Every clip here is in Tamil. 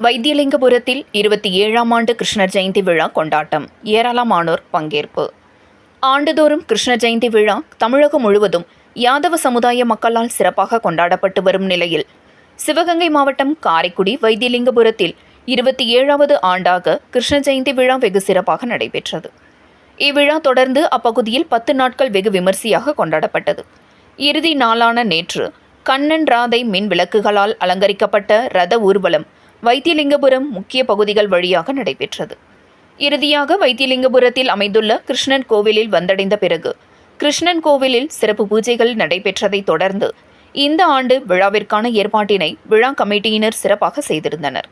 வைத்தியலிங்கபுரத்தில் 27ஆம் ஆண்டு கிருஷ்ணர் ஜெயந்தி விழா கொண்டாட்டம். ஏராளமானோர் பங்கேற்பு. ஆண்டுதோறும் கிருஷ்ண ஜெயந்தி விழா தமிழகம் முழுவதும் யாதவ சமுதாய மக்களால் சிறப்பாக கொண்டாடப்பட்டு வரும் நிலையில், சிவகங்கை மாவட்டம் காரைக்குடி வைத்தியலிங்கபுரத்தில் 27வது ஆண்டாக கிருஷ்ண ஜெயந்தி விழா வெகு சிறப்பாக நடைபெற்றது. இவ்விழா தொடர்ந்து அப்பகுதியில் 10 நாட்கள் வெகு விமரிசையாக கொண்டாடப்பட்டது. இறுதி நாளான நேற்று கண்ணன் ராதை மின் விளக்குகளால் அலங்கரிக்கப்பட்ட ரத ஊர்வலம் வைத்தியலிங்கபுரம் முக்கிய பகுதிகள் வழியாக நடைபெற்றது. இறுதியாக வைத்தியலிங்கபுரத்தில் அமைந்துள்ள கிருஷ்ணன் கோவிலில் வந்தடைந்த பிறகு கிருஷ்ணன் கோவிலில் சிறப்பு பூஜைகள் நடைபெற்றதை தொடர்ந்து இந்த ஆண்டு விழாவிற்கான ஏற்பாட்டினை விழா கமிட்டியினர் சிறப்பாக செய்திருந்தனர்.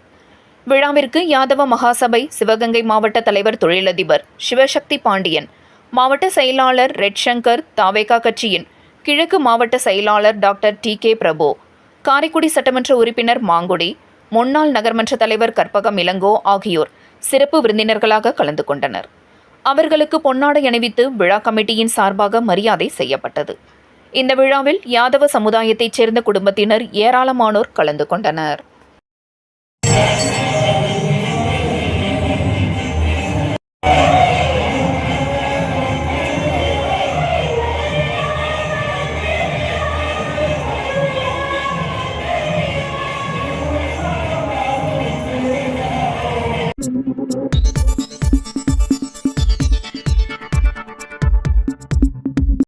விழாவிற்கு யாதவ மகாசபை சிவகங்கை மாவட்ட தலைவர் தொழிலதிபர் சிவசக்தி பாண்டியன், மாவட்ட செயலாளர் ரெட் சங்கர், தாவேகா கட்சியின் கிழக்கு மாவட்ட செயலாளர் டாக்டர் டி.கே. பிரபு, காரைக்குடி சட்டமன்ற உறுப்பினர் மாங்குடி, முன்னாள் நகர்மன்ற தலைவர் கற்பகம் இளங்கோ ஆகியோர் சிறப்பு விருந்தினர்களாக கலந்து கொண்டனர். அவர்களுக்கு பொன்னாடை அணிவித்து விழா கமிட்டியின் சார்பாக மரியாதை செய்யப்பட்டது. இந்த விழாவில் யாதவ சமுதாயத்தைச் சேர்ந்த குடும்பத்தினர் ஏராளமானோர் கலந்து கொண்டனர்.